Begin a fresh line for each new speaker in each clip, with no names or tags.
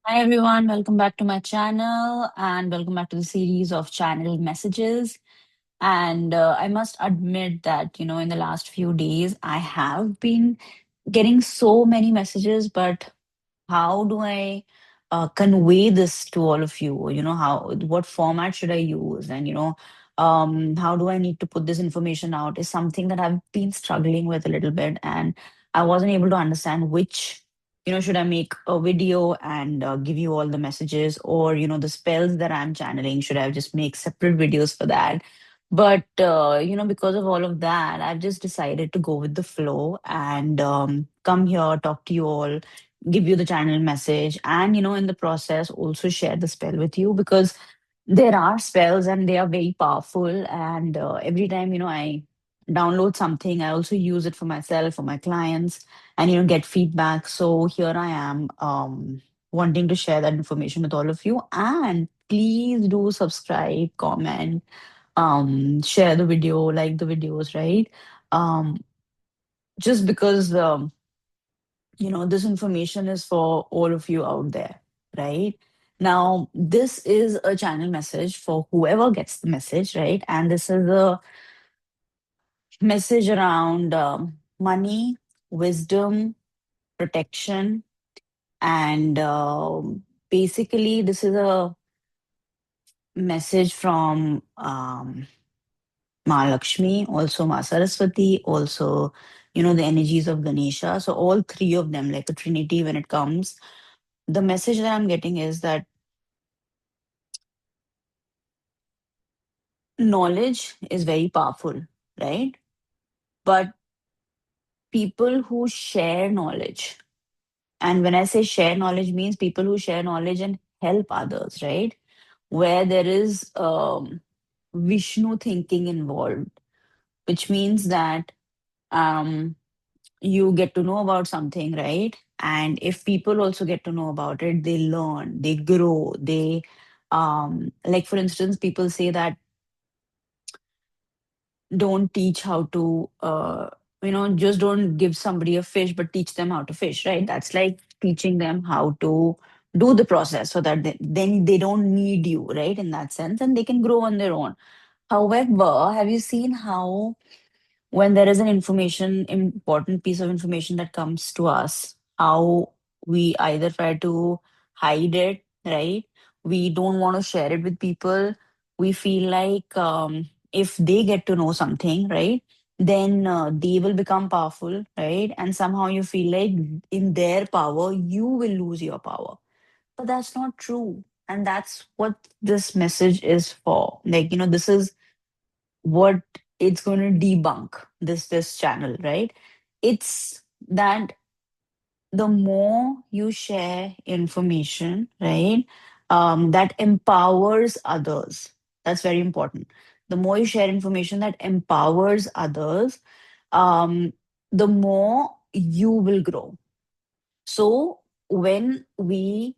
Hi everyone, welcome back to my channel and welcome back to the series of channel messages. And I must admit that, in the last few days, I have been getting so many messages, but how do I convey this to all of you? What format should I use? And, how do I need to put this information out is something that I've been struggling with a little bit. And I wasn't able to understand should I make a video and give you all the messages or, the spells that I'm channeling? Should I just make separate videos for that? But, because of all of that, I've just decided to go with the flow and come here, talk to you all, give you the channel message, and in the process also share the spell with you because there are spells and they are very powerful. And every time I download something, I also use it for myself, for my clients, and get feedback. So here I am, wanting to share that information with all of you. And please do subscribe, comment, share the video, like the videos, right? um just because this information is for all of you out there, right? Now, this is a channel message for whoever gets the message, right? And this is a message around money, wisdom, protection, and basically, this is a message from Maa Laxmi, also Maa Saraswati, also, the energies of Ganesha. So, all three of them, like a trinity when it comes. The message that I'm getting is that knowledge is very powerful, right? But people who share knowledge, and when I say share knowledge, means people who share knowledge and help others, right? Where there is Vishnu thinking involved, which means that um, you get to know about something, right? And if people also get to know about it, they learn, they grow, like for instance, people say that don't teach how to just don't give somebody a fish but teach them how to fish, right? That's like teaching them how to do the process so that then they don't need you, right? In that sense, and they can grow on their own. However, have you seen how when there is an important piece of information that comes to us, how we either try to hide it, right? We don't want to share it with people. We feel like if they get to know something, right, then they will become powerful, right? And somehow you feel like in their power, you will lose your power. But that's not true. And that's what this message is for. Like, this is what it's going to debunk, this channel, right? It's that the more you share information, right, that empowers others. That's very important. The more you share information that empowers others, um, the more you will grow. So when we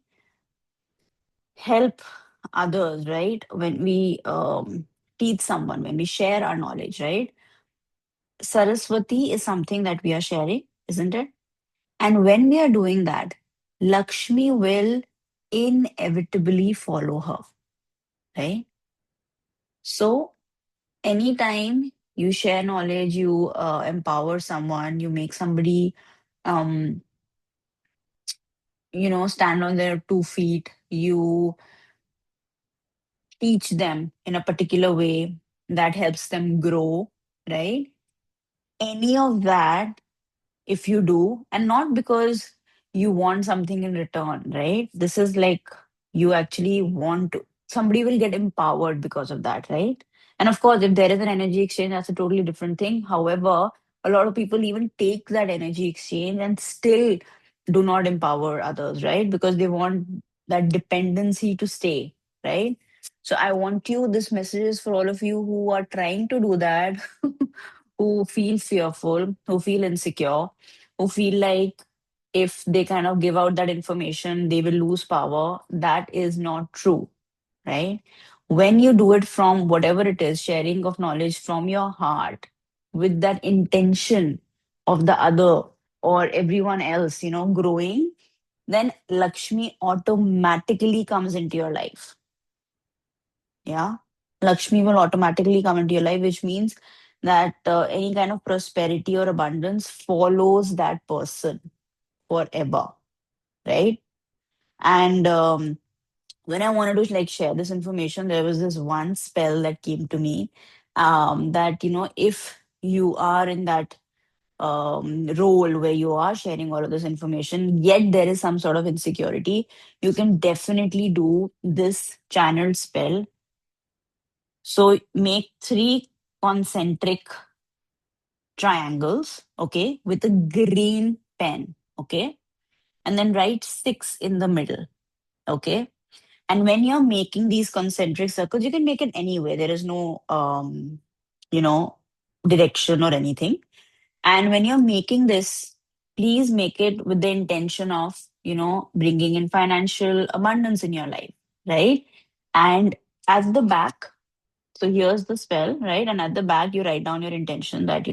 help others, right, when we teach someone, when we share our knowledge, right, Saraswati is something that we are sharing, isn't it? And when we are doing that, Lakshmi will inevitably follow her, right? So, anytime you share knowledge, you empower someone, you make somebody, um, stand on their 2 feet, you teach them in a particular way that helps them grow, right? Any of that if you do, and not because you want something in return, right? This is like you actually want to, somebody will get empowered because of that, right? And of course, if there is an energy exchange, that's a totally different thing. However, a lot of people even take that energy exchange and still do not empower others, right? Because they want that dependency to stay, right? So I want you, this message is for all of you who are trying to do that, who feel fearful, who feel insecure, who feel like if they kind of give out that information, they will lose power. That is not true, right? When you do it from whatever it is, sharing of knowledge from your heart with that intention of the other or everyone else, growing, then Lakshmi automatically comes into your life. Yeah. Lakshmi will automatically come into your life, which means that any kind of prosperity or abundance follows that person forever, right? And when I wanted to like share this information, there was this one spell that came to me, that if you are in that role where you are sharing all of this information, yet there is some sort of insecurity, you can definitely do this channeled spell. So make three concentric triangles, okay, with a green pen, okay, and then write six in the middle, okay. And when you're making these concentric circles, you can make it any way. There is no, you know, direction or anything. And when you're making this, please make it with the intention of, bringing in financial abundance in your life, right? And at the back, so here's the spell, right? And at the back, you write down your intention that,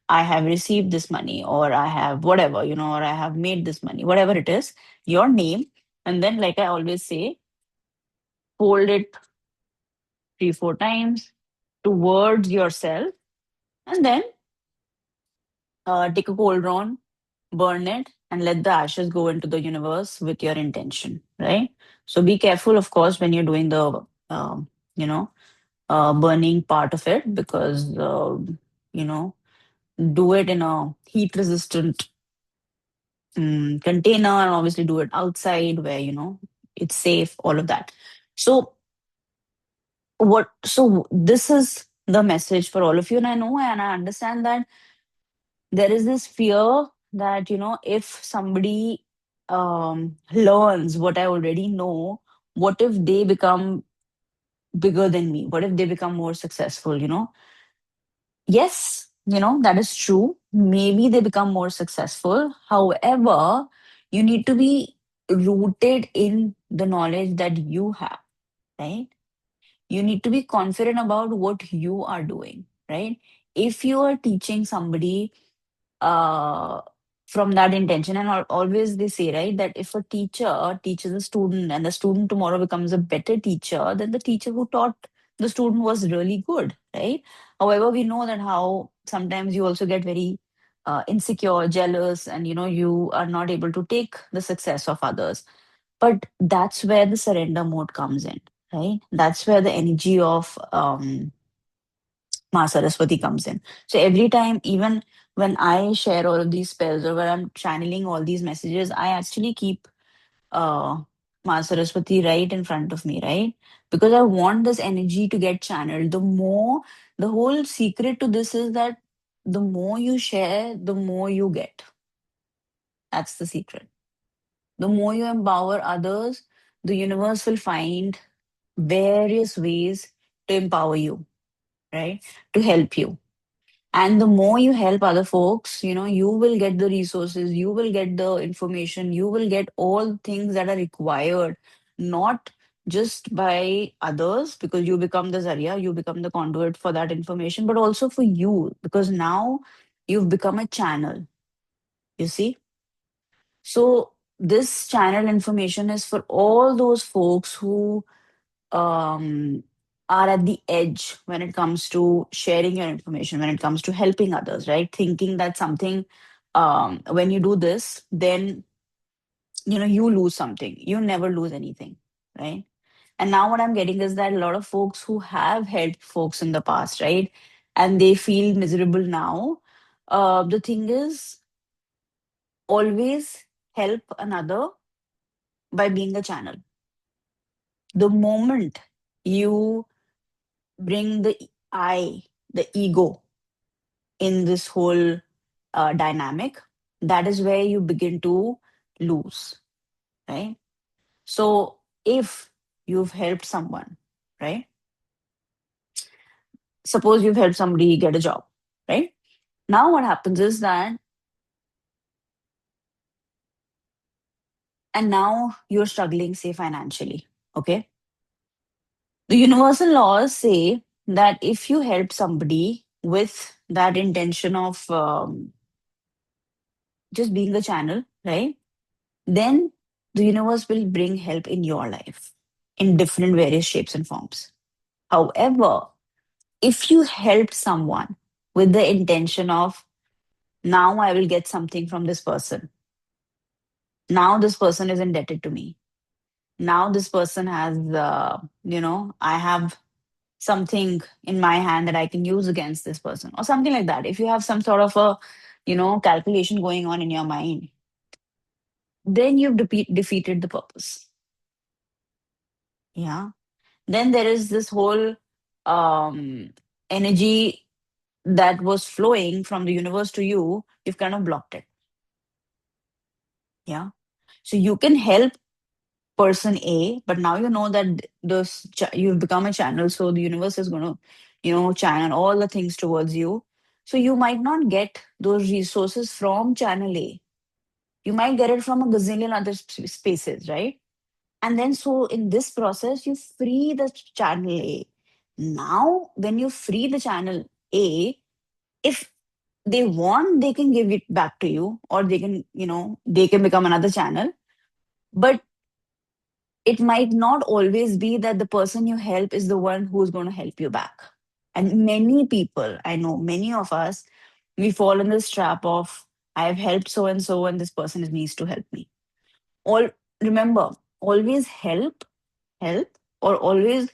I have received this money, or I have whatever, or I have made this money, whatever it is, your name. And then, like I always say, fold it three, four times towards yourself. And then take a cold drawn, burn it, and let the ashes go into the universe with your intention, right? So be careful, of course, when you're doing the, you know, burning part of it, because, you know, do it in a heat resistant container, and obviously do it outside where, it's safe, all of that. So, this is the message for all of you. And I know and I understand that there is this fear that if somebody learns what I already know, what if they become bigger than me, what if they become more successful, yes, that is true, maybe they become more successful. However, you need to be rooted in the knowledge that you have, right? You need to be confident about what you are doing, right? If you are teaching somebody uh, from that intention. And always they say, right, that if a teacher teaches a student and the student tomorrow becomes a better teacher, then the teacher who taught the student was really good, right? However, we know that how sometimes you also get very insecure, jealous, and you are not able to take the success of others. But that's where the surrender mode comes in, right? That's where the energy of Ma Saraswati comes in. So every time, even when I share all of these spells or when I'm channeling all these messages, I actually keep uh, Ma Saraswati right in front of me, right? Because I want this energy to get channeled. The whole secret to this is that the more you share, the more you get. That's the secret. The more you empower others, the universe will find various ways to empower you, right? To help you. And the more you help other folks, you will get the resources, you will get the information, you will get all things that are required, not just by others, because you become the Zaria, you become the conduit for that information, but also for you, because now you've become a channel, you see? So this channel information is for all those folks who um, are at the edge when it comes to sharing your information, when it comes to helping others, right? Thinking that something, when you do this, then, you lose something. You never lose anything, right? And now what I'm getting is that a lot of folks who have helped folks in the past, right? And they feel miserable now. The thing is, always help another by being a channel. The moment you bring the ego in this whole dynamic, that is where you begin to lose, right? So if you've helped someone, right? Suppose you've helped somebody get a job, right? Now what happens is that, and now you're struggling, say, financially, okay? The universal laws say that if you help somebody with that intention of just being a channel, right? Then the universe will bring help in your life in different various shapes and forms. However, if you helped someone with the intention of, now I will get something from this person, now this person is indebted to me, now this person has, I have something in my hand that I can use against this person, or something like that. If you have some sort of a, calculation going on in your mind, then you've defeated the purpose. Yeah. Then there is this whole um, energy that was flowing from the universe to you. You've kind of blocked it. Yeah. So you can help person A, but now you know that you've become a channel, so the universe is going to, channel all the things towards you. So you might not get those resources from channel A. You might get it from a gazillion other spaces, right? And then so in this process, you free the channel A. Now, when you free the channel A, if they want, they can give it back to you, or they can, they can become another channel. But it might not always be that the person you help is the one who's going to help you back. And many people, I know many of us, we fall in this trap of, I've helped so and so, and this person needs to help me. All remember, always help, or always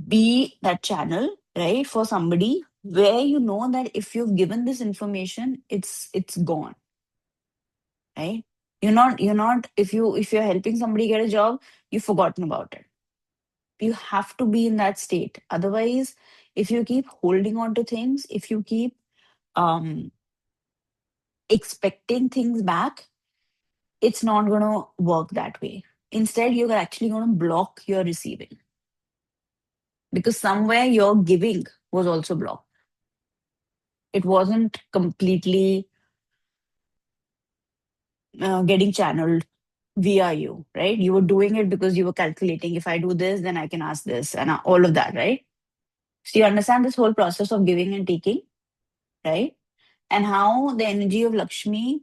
be that channel, right, for somebody where you know that if you've given this information, it's gone, right? You're not if you're helping somebody get a job, you've forgotten about it. You have to be in that state. Otherwise, if you keep holding on to things, if you keep um expecting things back, it's not going to work that way. Instead, you're actually going to block your receiving, because somewhere your giving was also blocked. It wasn't completely getting channeled via you, right? You were doing it because you were calculating, if I do this, then I can ask this, and all of that, right? So you understand this whole process of giving and taking, right? And how the energy of Lakshmi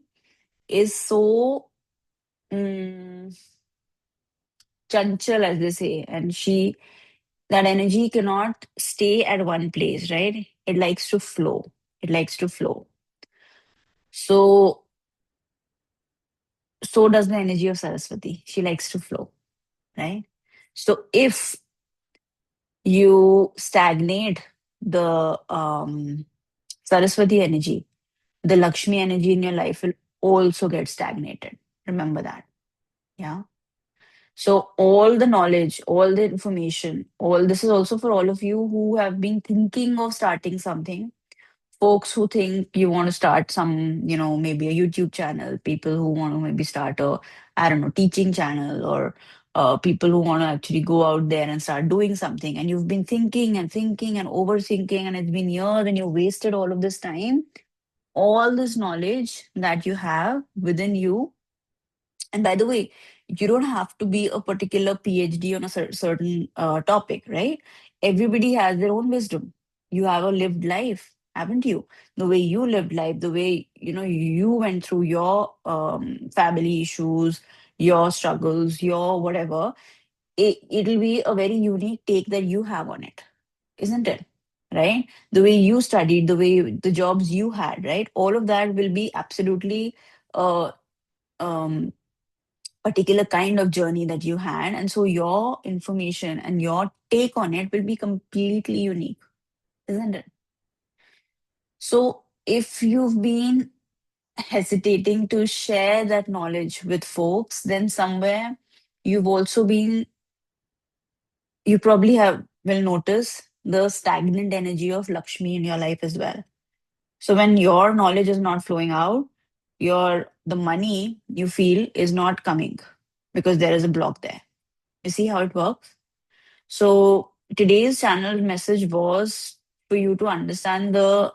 is so mm, chanchal, as they say, and that energy cannot stay at one place, right? It likes to flow. It likes to flow. So so does the energy of Saraswati. She likes to flow, right? So if you stagnate the Saraswati energy, the Lakshmi energy in your life will also get stagnated. Remember that. Yeah. So all the knowledge, all the information, all this is also for all of you who have been thinking of starting something. Folks who think you want to start some, maybe a YouTube channel, people who want to maybe start a, I don't know, teaching channel, or people who want to actually go out there and start doing something. And you've been thinking and thinking and overthinking, and it's been years, and you wasted all of this time. All this knowledge that you have within you, and by the way, you don't have to be a particular PhD on a certain topic, right? Everybody has their own wisdom. You have a lived life, haven't you? The way you lived life, the way you went through your family issues, your struggles, your whatever. It'll be a very unique take that you have on it, isn't it? Right? The way you studied, the way the jobs you had, right? All of that will be absolutely uh, um, particular kind of journey that you had. And so your information and your take on it will be completely unique, isn't it? So if you've been hesitating to share that knowledge with folks, then somewhere you've also been, you probably have will notice the stagnant energy of Lakshmi in your life as well. So when your knowledge is not flowing out, the money you feel is not coming because there is a block there. You see how it works? So today's channel message was for you to understand the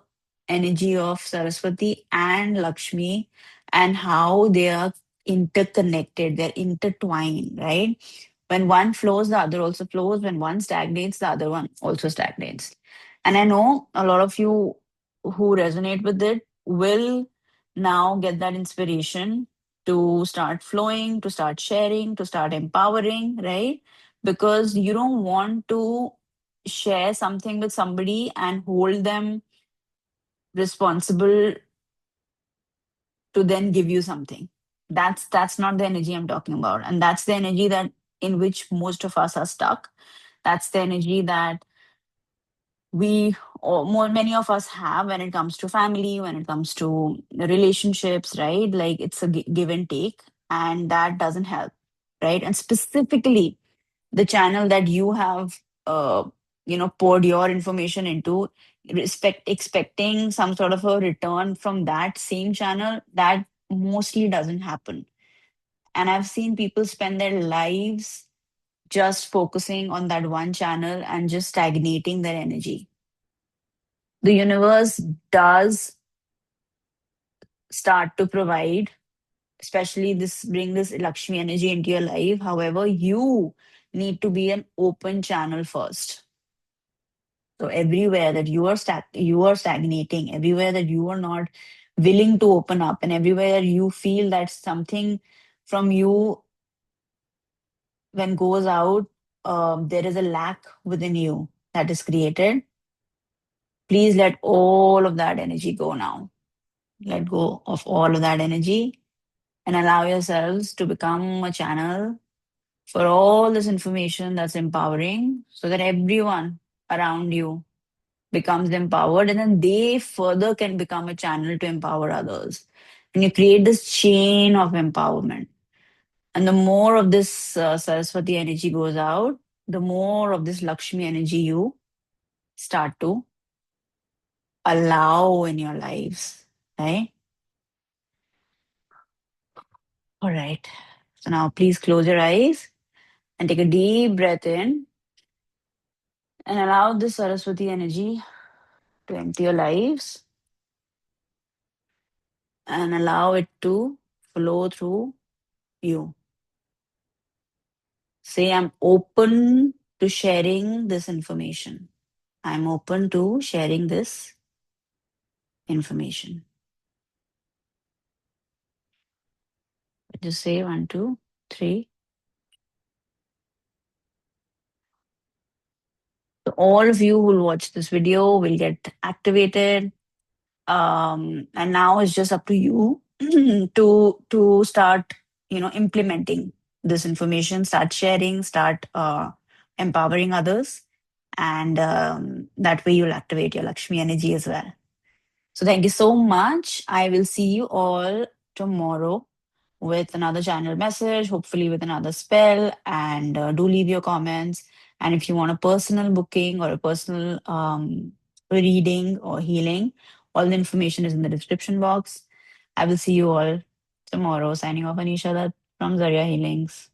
energy of Saraswati and Lakshmi, and how they are interconnected, they're intertwined, right? When one flows, the other also flows. When one stagnates, the other one also stagnates. And I know a lot of you who resonate with it will now get that inspiration. to start flowing, to start sharing, to start empowering, right? Because you don't want to share something with somebody and hold them responsible to then give you something. That's not the energy I'm talking about. And that's the energy that in which most of us are stuck. That's the energy that we or more many of us have when it comes to family, when it comes to relationships, right? Like it's a give and take, and that doesn't help, right? And specifically the channel that you have uh poured your information into, expecting some sort of a return from that same channel, that mostly doesn't happen. And I've seen people spend their lives just focusing on that one channel and just stagnating their energy. The universe does start to provide, especially this bring this Lakshmi energy into your life. However, you need to be an open channel first. So everywhere that you are stagnating, everywhere that you are not willing to open up, and everywhere you feel that something from you when goes out, there is a lack within you that is created. Please let all of that energy go now. Let go of all of that energy and allow yourselves to become a channel for all this information that's empowering so that everyone around you becomes empowered, and then they further can become a channel to empower others. And you create this chain of empowerment. And the more of this Saraswati energy goes out, the more of this Lakshmi energy you start to allow in your lives, right? All right. So now please close your eyes and take a deep breath in and allow this Saraswati energy to empty your lives and allow it to flow through you. Say, I'm open to sharing this information. I'm open to sharing this information. Just say one, two, three. So all of you who will watch this video will get activated. And now it's just up to you to start, implementing this information, start sharing, start empowering others, and that way you'll activate your Lakshmi energy as well. So thank you so much. I will see you all tomorrow with another channel message, hopefully with another spell. And do leave your comments. And if you want a personal booking or a personal reading or healing, all the information is in the description box. I will see you all tomorrow. Signing off, Anisha Dutt from Zarya Healings.